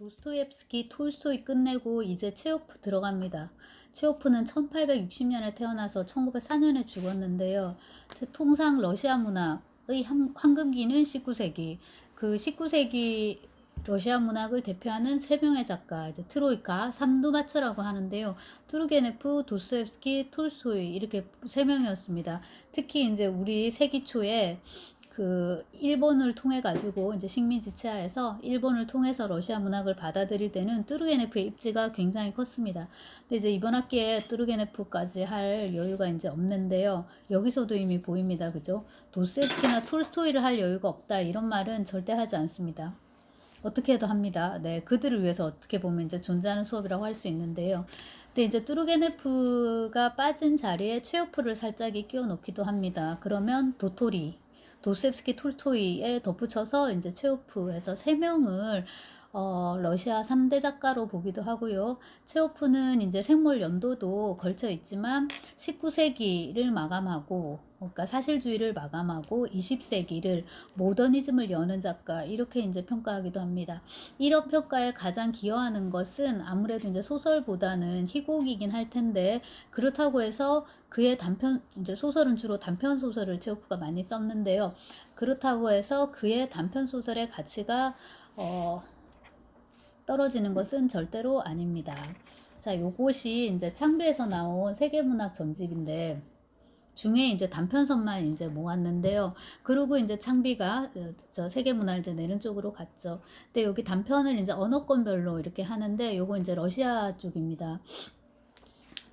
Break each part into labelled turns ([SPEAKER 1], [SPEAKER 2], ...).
[SPEAKER 1] 도스토옙스키, 톨스토이 끝내고 이제 체호프 들어갑니다. 체호프는 1860년에 태어나서 1904년에 죽었는데요. 통상 러시아 문학의 황금기는 19세기. 그 19세기 러시아 문학을 대표하는 세 명의 작가, 이제 트로이카, 삼두마처라고 하는데요. 투르게네프, 도스토옙스키, 톨스토이 이렇게 세 명이었습니다. 특히 이제 우리 세기 초에 그 일본을 통해 가지고 이제 식민지체하에서 일본을 통해서 러시아 문학을 받아들일 때는 뚜르게네프의 입지가 굉장히 컸습니다. 근데 이제 이번 학기에 뚜르게네프까지 할 여유가 이제 없는데요. 여기서도 이미 보입니다. 그죠? 도스토옙스키나 톨스토이를 할 여유가 없다 이런 말은 절대 하지 않습니다. 어떻게 해도 합니다. 네, 그들을 위해서 어떻게 보면 이제 존재하는 수업이라고 할 수 있는데요. 근데 이제 뚜르게네프가 빠진 자리에 체호프를 살짝 끼워 넣기도 합니다. 그러면 도스토옙스키, 톨스토이에 덧붙여서 이제 체호프에서 세 명을 러시아 3대 작가로 보기도 하고요. 체호프는 이제 생물 연도도 걸쳐 있지만 19세기를 마감하고, 그러니까 사실주의를 마감하고 20세기를 모더니즘을 여는 작가 이렇게 이제 평가하기도 합니다. 이런 평가에 가장 기여하는 것은 아무래도 이제 소설보다는 희곡이긴 할 텐데, 그렇다고 해서 그의 단편, 이제 소설은 주로 단편 소설을 체호프가 많이 썼는데요. 그렇다고 해서 그의 단편 소설의 가치가 떨어지는 것은 절대로 아닙니다. 자, 요것이 이제 창비에서 나온 세계문학 전집인데, 중에 이제 단편선만 이제 모았는데요. 그리고 이제 창비가 저 세계문화를 이제 내는 쪽으로 갔죠. 근데 여기 단편을 이제 언어권별로 이렇게 하는데, 요거 이제 러시아 쪽입니다.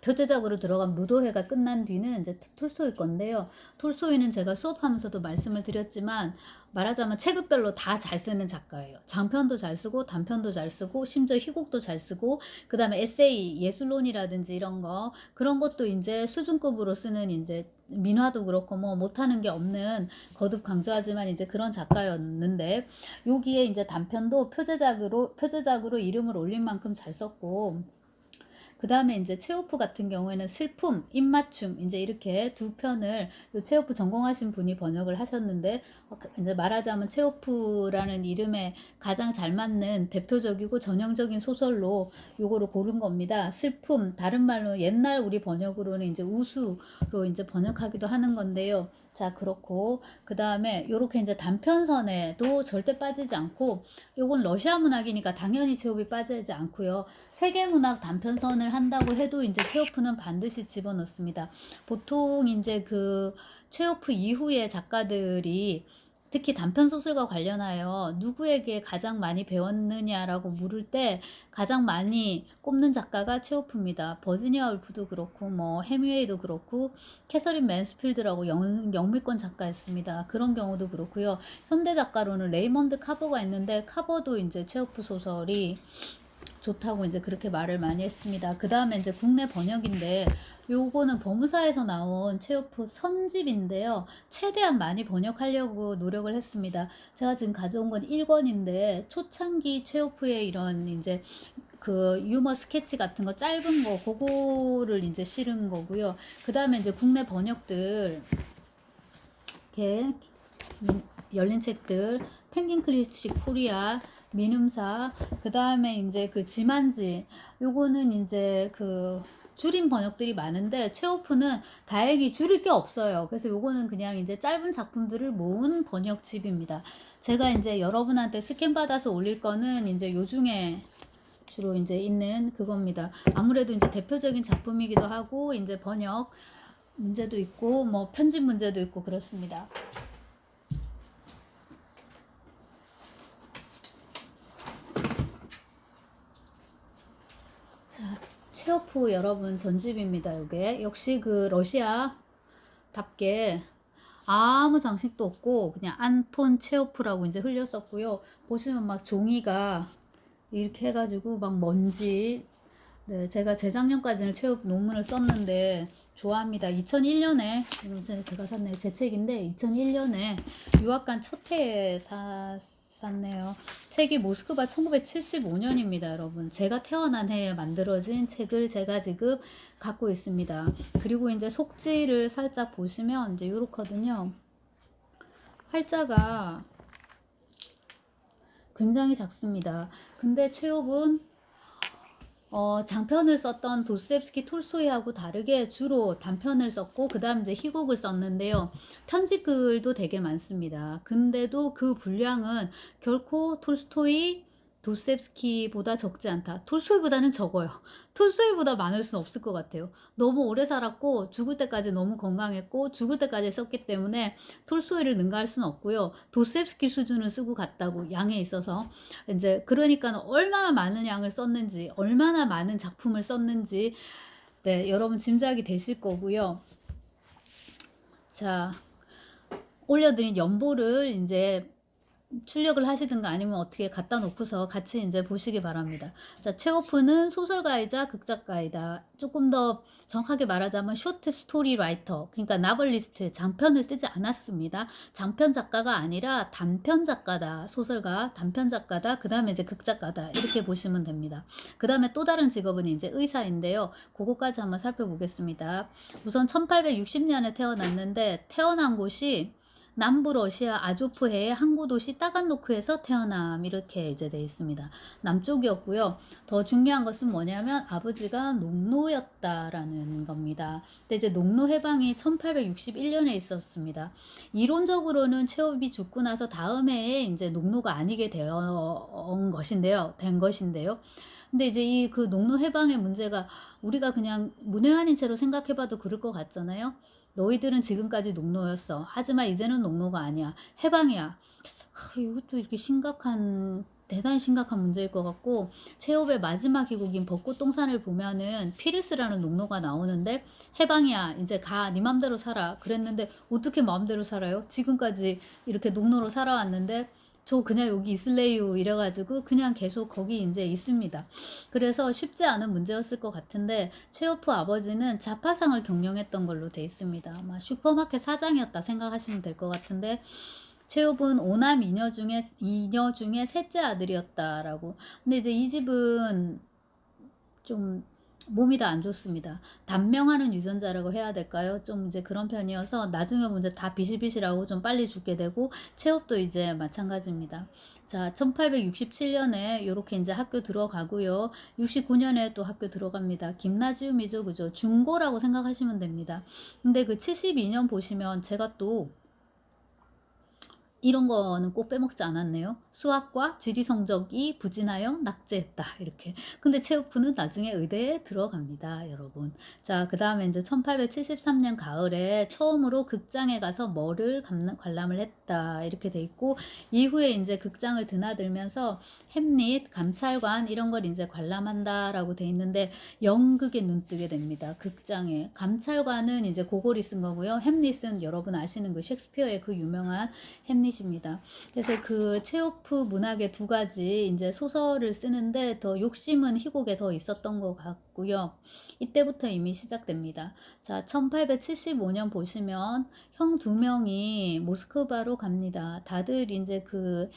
[SPEAKER 1] 표제작으로 들어간 무도회가 끝난 뒤는 이제 톨스토이 건데요. 톨스토이는 제가 수업하면서도 말씀을 드렸지만, 말하자면 체급별로 다 잘 쓰는 작가예요. 장편도 잘 쓰고 단편도 잘 쓰고 심지어 희곡도 잘 쓰고, 그 다음에 에세이, 예술론이라든지 이런 거, 그런 것도 이제 수준급으로 쓰는, 이제 민화도 그렇고 뭐 못하는 게 없는, 거듭 강조하지만 이제 그런 작가였는데, 여기에 이제 단편도 표제작으로 이름을 올린 만큼 잘 썼고, 그 다음에 이제 체호프 같은 경우에는 슬픔, 입맞춤, 이제 이렇게 두 편을 요 체호프 전공하신 분이 번역을 하셨는데, 이제 말하자면 체호프라는 이름에 가장 잘 맞는 대표적이고 전형적인 소설로 요거를 고른 겁니다. 슬픔, 다른 말로 옛날 우리 번역으로는 이제 우수로 이제 번역하기도 하는 건데요. 자, 그렇고 그 다음에 요렇게 이제 단편선에도 절대 빠지지 않고, 요건 러시아 문학이니까 당연히 체호프이 빠지지 않고요. 세계문학 단편선을 한다고 해도 이제 체호프는 반드시 집어넣습니다. 보통 이제 그 체호프 이후의 작가들이 특히 단편 소설과 관련하여 누구에게 가장 많이 배웠느냐라고 물을 때 가장 많이 꼽는 작가가 체호프입니다. 버지니아 울프도 그렇고 뭐 해미웨이도 그렇고 캐서린 맨스필드라고 영미권 작가였습니다. 그런 경우도 그렇고요. 현대 작가로는 레이먼드 카버가 있는데, 카버도 이제 체호프 소설이 좋다고 이제 그렇게 말을 많이 했습니다. 그 다음에 이제 국내 번역인데, 요거는 법무사에서 나온 체호프 선집인데요. 최대한 많이 번역하려고 노력을 했습니다. 제가 지금 가져온 건 1권인데, 초창기 체호프의 이런 이제 그 유머 스케치 같은 거 짧은 거, 그거를 이제 실은 거고요. 그 다음에 이제 국내 번역들, 이렇게 열린 책들, 펭귄 클래식 코리아, 민음사, 그 다음에 이제 그 지만지, 요거는 이제 그 줄임 번역들이 많은데, 체호프는 다행히 줄일 게 없어요. 그래서 요거는 그냥 이제 짧은 작품들을 모은 번역집입니다. 제가 이제 여러분한테 스캔 받아서 올릴 거는 이제 요 중에 주로 이제 있는 그겁니다. 아무래도 이제 대표적인 작품이기도 하고, 이제 번역 문제도 있고, 뭐 편집 문제도 있고 그렇습니다. 자, 체호프 여러분 전집입니다. 요게 역시 그 러시아답게 아무 장식도 없고 그냥 안톤 체호프라고 이제 흘렸었고요. 보시면 막 종이가 이렇게 해가지고 막 먼지. 네, 제가 재작년까지는 체호프 논문을 썼는데 좋아합니다. 2001년에 제가 샀네요. 제 책인데 2001년에 유학간 첫 해에 샀네요. 책이 모스크바 1975년입니다, 여러분. 제가 태어난 해에 만들어진 책을 제가 지금 갖고 있습니다. 그리고 이제 속지를 살짝 보시면 이제 요렇거든요. 활자가 굉장히 작습니다. 근데 체홉은 장편을 썼던 도스옙스키 톨스토이하고 다르게 주로 단편을 썼고 그 다음 이제 희곡을 썼는데요. 편집글도 되게 많습니다. 근데도 그 분량은 결코 톨스토이, 도스옙스키보다 적지 않다. 톨스토이보다는 적어요. 톨스토이보다 많을 수는 없을 것 같아요. 너무 오래 살았고 죽을 때까지 너무 건강했고 죽을 때까지 썼기 때문에 톨스토이를 능가할 수는 없고요. 도스옙스키 수준을 쓰고 갔다고 양에 있어서 이제 그러니까 얼마나 많은 양을 썼는지 얼마나 많은 작품을 썼는지 네, 여러분 짐작이 되실 거고요. 자, 올려드린 연보를 이제 출력을 하시든가 아니면 어떻게 갖다 놓고서 같이 이제 보시기 바랍니다. 자, 체호프는 소설가이자 극작가이다. 조금 더 정확하게 말하자면 쇼트 스토리 라이터, 그러니까 나벌리스트, 장편을 쓰지 않았습니다. 장편 작가가 아니라 단편 작가다. 소설가, 단편 작가다. 그 다음에 이제 극작가다. 이렇게 보시면 됩니다. 그 다음에 또 다른 직업은 이제 의사인데요. 그거까지 한번 살펴보겠습니다. 우선 1860년에 태어났는데 태어난 곳이 남부 러시아 아조프해의 항구 도시 따간로크에서 태어남 이렇게 이제 돼 있습니다. 남쪽이었고요. 더 중요한 것은 뭐냐면 아버지가 농노였다라는 겁니다. 근데 이제 농노 해방이 1861년에 있었습니다. 이론적으로는 체홉이 죽고 나서 다음 해에 이제 농노가 아니게 된 것인데요. 근데 이제 이 그 농노 해방의 문제가 우리가 그냥 문외한인 채로 생각해봐도 그럴 것 같잖아요. 너희들은 지금까지 농노였어. 하지만 이제는 농노가 아니야. 해방이야. 이것도 이렇게 대단히 심각한 문제일 것 같고, 체홉의 마지막 희곡인 벚꽃동산을 보면은 피르스라는 농노가 나오는데 해방이야. 이제 가. 네 맘대로 살아. 그랬는데 어떻게 마음대로 살아요? 지금까지 이렇게 농노로 살아왔는데 저 그냥 여기 있을래요 이래가지고 그냥 계속 거기 이제 있습니다. 그래서 쉽지 않은 문제였을 것 같은데 체호프 아버지는 자파상을 경영했던 걸로 돼 있습니다. 아마 슈퍼마켓 사장이었다 생각하시면 될 것 같은데 체홉은 5남 2녀 중에 셋째 아들이었다라고. 근데 이제 이 집은 좀 몸이 다 안 좋습니다. 단명하는 유전자라고 해야 될까요? 좀 이제 그런 편이어서 나중에 이제 다 비실비실하고 좀 빨리 죽게 되고 체업도 이제 마찬가지입니다. 자, 1867년에 이렇게 이제 학교 들어가고요. 69년에 또 학교 들어갑니다. 김나지움이죠, 그죠? 중고라고 생각하시면 됩니다. 근데 그 72년 보시면 제가 또 이런 거는 꼭 빼먹지 않았네요. 수학과 지리 성적이 부진하여 낙제했다. 이렇게. 근데 체오프는 나중에 의대에 들어갑니다, 여러분. 자, 그 다음에 이제 1873년 가을에 처음으로 극장에 가서 뭐를 관람을 했다. 이렇게 돼 있고, 이후에 이제 극장을 드나들면서 햄릿, 감찰관 이런 걸 이제 관람한다라고 돼 있는데, 연극에 눈뜨게 됩니다. 극장에. 감찰관은 이제 고골이 쓴 거고요. 햄릿은 여러분 아시는 그 셰익스피어의 그 유명한 햄릿입니다. 그래서 그 체오프 문학의 두 가지 이제 소설을 쓰는데 더 욕심은 희곡에 더 있었던 것 같고요. 이때부터 이미 시작됩니다. 자, 1875년 보시면 형 두 명이 모스크바로 갑니다. 다들 이제 그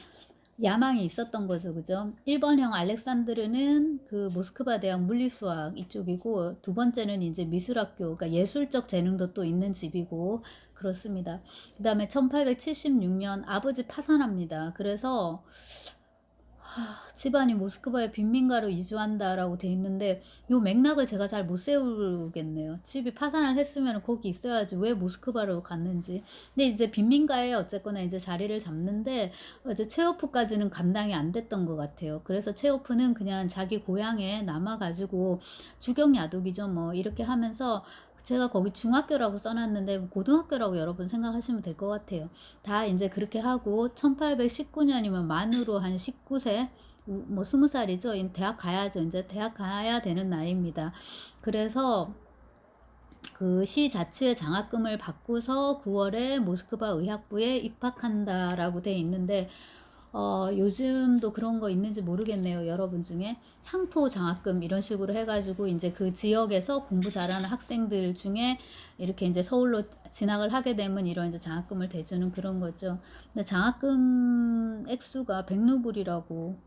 [SPEAKER 1] 야망이 있었던 거죠, 그죠? 1번형 알렉산드르는 그 모스크바 대학 물리수학 이쪽이고, 두 번째는 이제 미술학교, 그러니까 예술적 재능도 또 있는 집이고, 그렇습니다. 그 다음에 1876년 아버지 파산합니다. 그래서 집안이 모스크바의 빈민가로 이주한다라고 돼 있는데 요 맥락을 제가 잘 못 세우겠네요. 집이 파산을 했으면 거기 있어야지 왜 모스크바로 갔는지. 근데 이제 빈민가에 어쨌거나 이제 자리를 잡는데 이제 체오프까지는 감당이 안 됐던 것 같아요. 그래서 체오프는 그냥 자기 고향에 남아가지고 주경야독이죠. 뭐 이렇게 하면서 제가 거기 중학교라고 써놨는데 고등학교라고 여러분 생각하시면 될 것 같아요. 다 이제 그렇게 하고 1819년이면 만으로 한 19세 뭐 20살이죠. 대학 가야죠. 이제 대학 가야 되는 나이입니다. 그래서 그 시 자치의 장학금을 받고서 9월에 모스크바 의학부에 입학한다라고 돼 있는데 요즘도 그런 거 있는지 모르겠네요. 여러분 중에 향토 장학금 이런 식으로 해가지고 이제 그 지역에서 공부 잘하는 학생들 중에 이렇게 이제 서울로 진학을 하게 되면 이런 이제 장학금을 대주는 그런 거죠. 근데 장학금 액수가 100루블이라고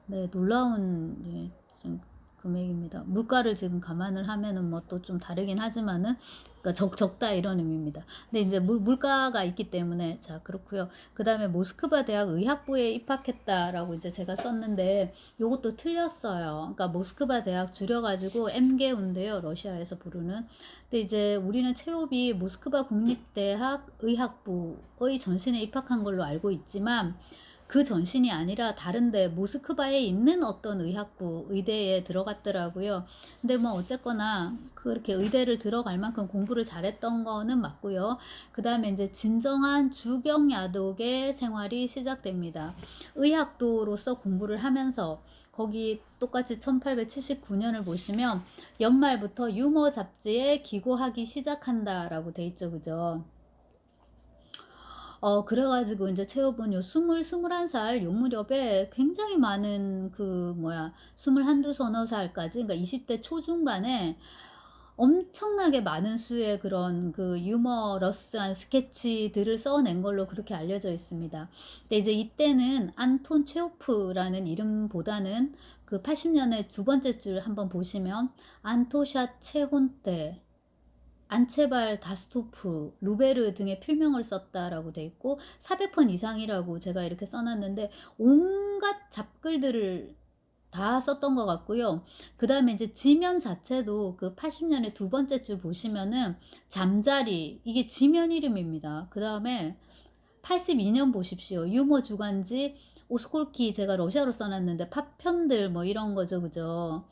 [SPEAKER 1] 네, 놀라운 예, 좀 금액입니다. 물가를 지금 감안을 하면은 뭐 또 좀 다르긴 하지만은, 그러니까 적다 이런 의미입니다. 근데 이제 물가가 있기 때문에, 자, 그렇고요. 그 다음에 모스크바 대학 의학부에 입학했다라고 이제 제가 썼는데 요것도 틀렸어요. 그러니까 모스크바 대학 줄여가지고 MGU인데요, 러시아에서 부르는. 근데 이제 우리는 체홉이 모스크바 국립대학 의학부의 전신에 입학한 걸로 알고 있지만, 그 전신이 아니라 다른데 모스크바에 있는 어떤 의학부 의대에 들어갔더라고요. 근데 뭐 어쨌거나 그렇게 의대를 들어갈 만큼 공부를 잘했던 거는 맞고요. 그 다음에 이제 진정한 주경야독의 생활이 시작됩니다. 의학도로서 공부를 하면서 거기 똑같이 1879년을 보시면 연말부터 유머 잡지에 기고하기 시작한다라고 돼 있죠, 그죠? 그래가지고 이제 체육은 요 21살 요 무렵에 굉장히 많은 그 뭐야 21, 서너 살까지, 그러니까 20대 초중반에 엄청나게 많은 수의 그런 그 유머러스한 스케치들을 써낸 걸로 그렇게 알려져 있습니다. 근데 이제 이때는 안톤 체호프라는 이름보다는 그 80년의 두 번째 줄 한번 보시면 안토샷 체혼테, 안체발 다스토프, 루베르 등의 필명을 썼다라고 돼 있고 400편 이상이라고 제가 이렇게 써놨는데 온갖 잡글들을 다 썼던 것 같고요. 그 다음에 이제 지면 자체도 그 80년의 두 번째 줄 보시면은 잠자리, 이게 지면 이름입니다. 그 다음에 82년 보십시오. 유머 주간지 오스콜키, 제가 러시아로 써놨는데 파편들 뭐 이런 거죠, 그죠?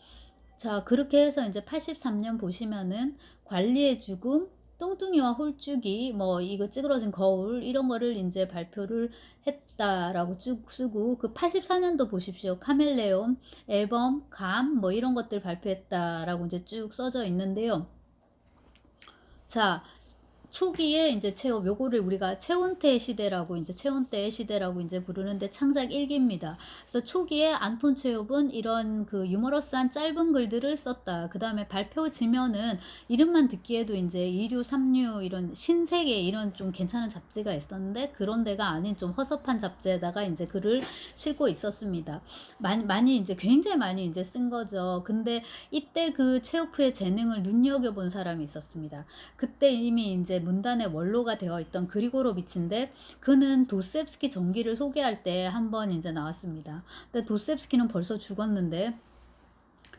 [SPEAKER 1] 자, 그렇게 해서 이제 83년 보시면은 관리의 죽음, 뚱뚱이와 홀쭉이, 뭐 이거 찌그러진 거울 이런 거를 이제 발표를 했다라고 쭉 쓰고, 그 84년도 보십시오. 카멜레온 앨범, 감 뭐 이런 것들 발표했다라고 이제 쭉 써져 있는데요. 자, 초기에 이제 체홉, 요거를 우리가 체온때 시대라고 이제 부르는데 창작 1기입니다. 그래서 초기에 안톤 체홉은 이런 그 유머러스한 짧은 글들을 썼다. 그 다음에 발표 지면은 이름만 듣기에도 이제 2류, 3류 이런 신세계 이런 좀 괜찮은 잡지가 있었는데 그런 데가 아닌 좀 허접한 잡지에다가 이제 글을 싣고 있었습니다. 많이 이제 굉장히 많이 이제 쓴 거죠. 근데 이때 그 체호프의 재능을 눈여겨본 사람이 있었습니다. 그때 이미 이제 문단의 원로가 되어 있던 그리고로비치인데, 그는 도스옙스키 전기를 소개할 때 한번 이제 나왔습니다. 근데 도스옙스키는 벌써 죽었는데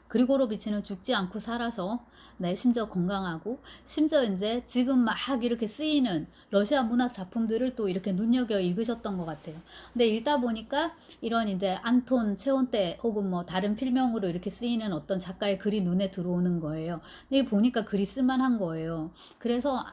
[SPEAKER 1] 그리고로비치는 죽지 않고 살아서, 네, 심지어 건강하고, 심지어 이제 지금 막 이렇게 쓰이는 러시아 문학 작품들을 또 이렇게 눈여겨 읽으셨던 것 같아요. 근데 읽다 보니까 이런 이제 안톤 체온때 혹은 뭐 다른 필명으로 이렇게 쓰이는 어떤 작가의 글이 눈에 들어오는 거예요. 근데 보니까 글이 쓸만한 거예요. 그래서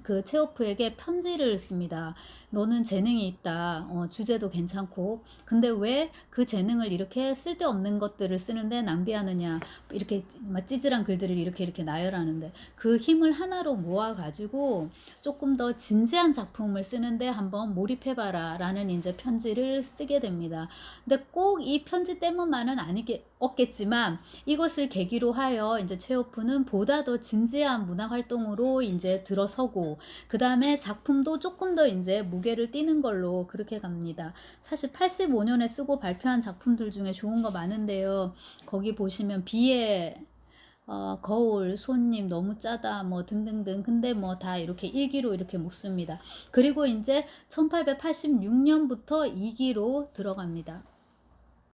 [SPEAKER 1] 그 체호프에게 편지를 씁니다. 너는 재능이 있다. 주제도 괜찮고. 근데 왜 그 재능을 이렇게 쓸데없는 것들을 쓰는데 낭비하느냐. 이렇게 막 찌질한 글들을 이렇게 나열하는데, 그 힘을 하나로 모아가지고 조금 더 진지한 작품을 쓰는데 한번 몰입해봐라 라는 이제 편지를 쓰게 됩니다. 근데 꼭 이 편지 때문만은 없겠지만 이것을 계기로 하여 이제 체호프는 보다 더 진지한 문학 활동으로 이제 들어서고, 그 다음에 작품도 조금 더 이제 무게를 띠는 걸로 그렇게 갑니다. 사실 85년에 쓰고 발표한 작품들 중에 좋은 거 많은데요. 거기 보시면 비의 거울, 손님, 너무 짜다, 뭐 등등등. 근데 뭐 다 이렇게 1기로 이렇게 묻습니다. 그리고 이제 1886년부터 2기로 들어갑니다.